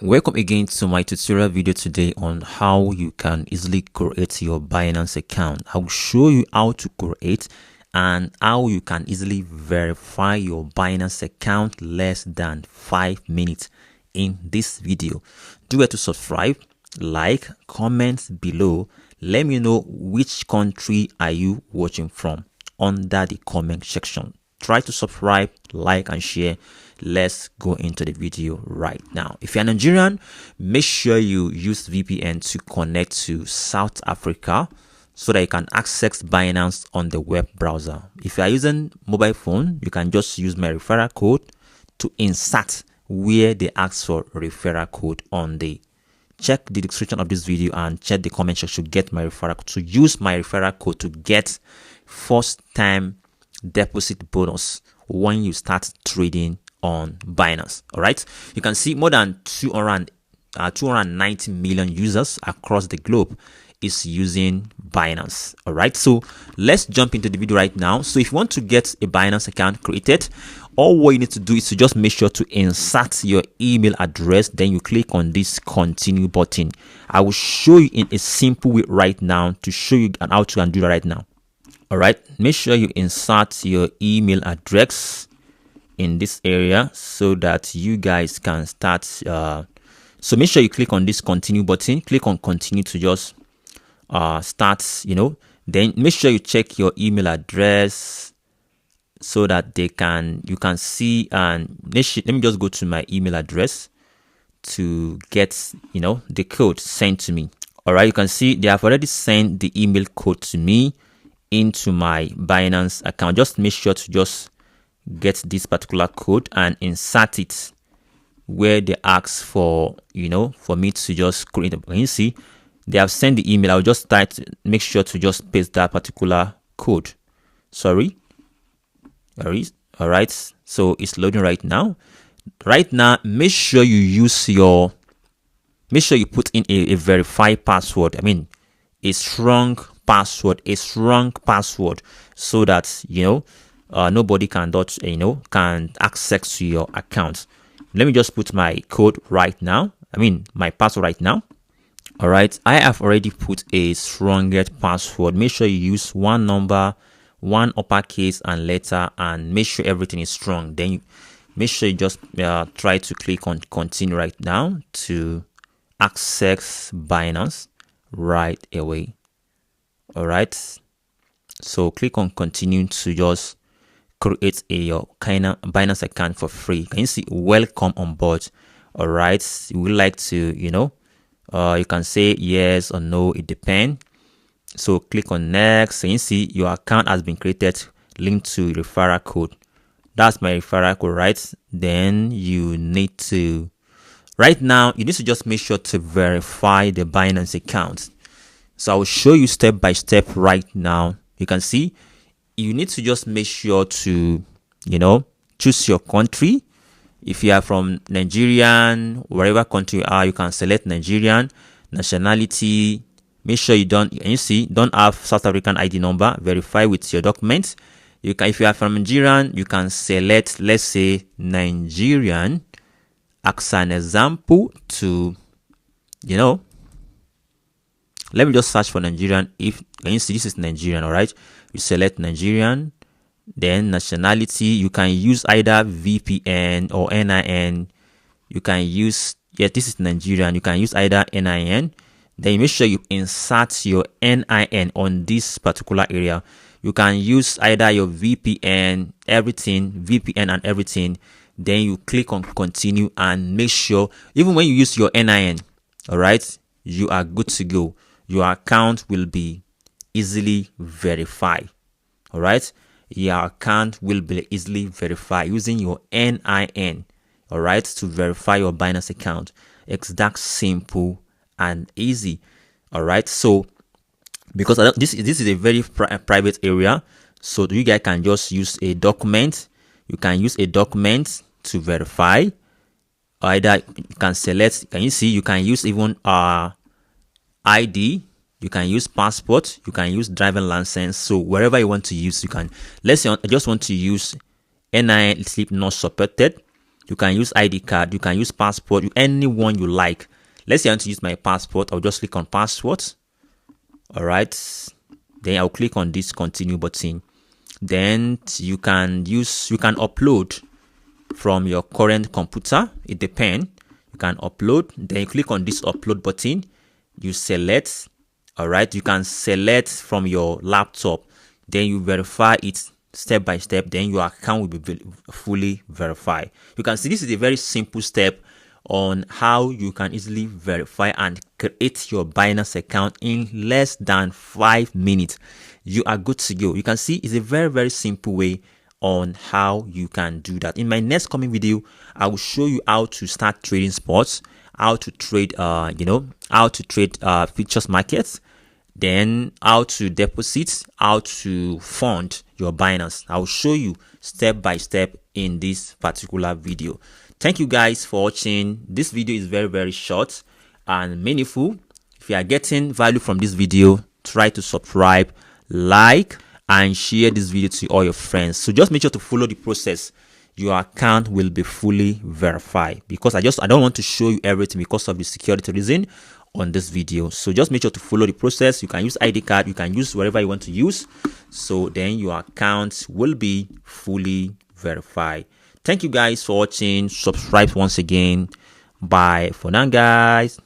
Welcome again to my tutorial video today on how you can easily create your Binance account. I will show you how to create and how you can easily verify your Binance account less than 5 minutes in this video. Do it to subscribe, like, comment below. Let me know which country are you watching from under the comment section. Try to subscribe, like, and share. Let's go into the video right now. If you're Nigerian, make sure you use VPN to connect to South Africa so that you can access Binance on the web browser. If you are using mobile phone, you can just use my referral code to insert where they ask for referral code on the. Check the description of this video and check the comment section to get my referral code, to use my referral code to get first time deposit bonus when you start trading on Binance. All right, you can see more than 290 million users across the globe is using Binance. All right, so let's jump into the video right now. So if you want to get a Binance account created, all what you need to do is to just make sure to insert your email address, then you click on this continue button. I will show you in a simple way right now to show you how to do that right now. All right, make sure you insert your email address in this area so that you guys can start. So make sure you click on this continue button, click on continue to just start, then make sure you check your email address so that you can see. And let me just go to my email address to get the code sent to me. All right, you can see they have already sent the email code to me into my Binance account. Just make sure to just get this particular code and insert it where they ask for for me to just create. Can you see they have sent the email? I'll just make sure to just paste that particular code. Sorry. All right, so it's loading right now. Make sure you put in a verified password. I mean a strong password, so that nobody can access to your account. Let me just put my code right now. My password right now. All right, I have already put a strongest password. Make sure you use one number, one uppercase and letter, and make sure everything is strong. Then make sure you just try to click on continue right now to access Binance right away. All right, so click on continue to just create your kind of Binance account for free. Can you see welcome on board? All right, we would like to you can say yes or no, it depends. So click on next. And you see your account has been created, linked to referral code. That's my referral code, right? Then you need to just make sure to verify the Binance account. So I will show you step by step right now. You can see you need to just make sure to choose your country. If you are from Nigerian, wherever country you are, you can select Nigerian. Nationality, make sure you don't have South African ID number. Verify with your documents. If you are from Nigerian, you can select, let's say, Nigerian as an example to let me just search for Nigerian. Can you see this is Nigerian? All right, you select Nigerian. Then nationality, you can use either VPN or NIN. You can use, this is Nigerian. You can use either NIN. Then make sure you insert your NIN on this particular area. You can use either your VPN and everything. Then you click on continue and make sure, even when you use your NIN, all right, you are good to go. Your account will be easily verified. All right, your account will be easily verified using your NIN. All right, to verify your Binance account. It's that simple and easy. All right, so because this is a very private area, so you guys can just use a document. You can use a document to verify. Either you can select. Can you see? You can use even ID, you can use passport, you can use driving license. So wherever you want to use, you can. Let's say I just want to use NIN slip not supported. You can use ID card, you can use passport, anyone you like. Let's say I want to use my passport. I'll just click on passport. All right, then I'll click on this continue button. Then you can upload from your current computer. It depends. You can upload, then you click on this upload button, you select. All right, you can select from your laptop, then you verify it step by step, then your account will be fully verified. You can see this is a very simple step on how you can easily verify and create your Binance account in less than 5 minutes. You are good to go. You can see it's a very simple way on how you can do that. In my next coming video, I will show you how to start trading sports, how to trade futures markets, then how to deposit, how to fund your Binance. I will show you step by step in this particular video. Thank you guys for watching. This video is very short and meaningful. If you are getting value from this video, try to subscribe, like, and share this video to all your friends. So just make sure to follow the process. Your account will be fully verified, because I don't want to show you everything because of the security reason on this video. So just make sure to follow the process. You can use ID card, you can use whatever you want to use, so then your account will be fully verified. Thank you guys for watching. Subscribe once again. Bye for now, guys.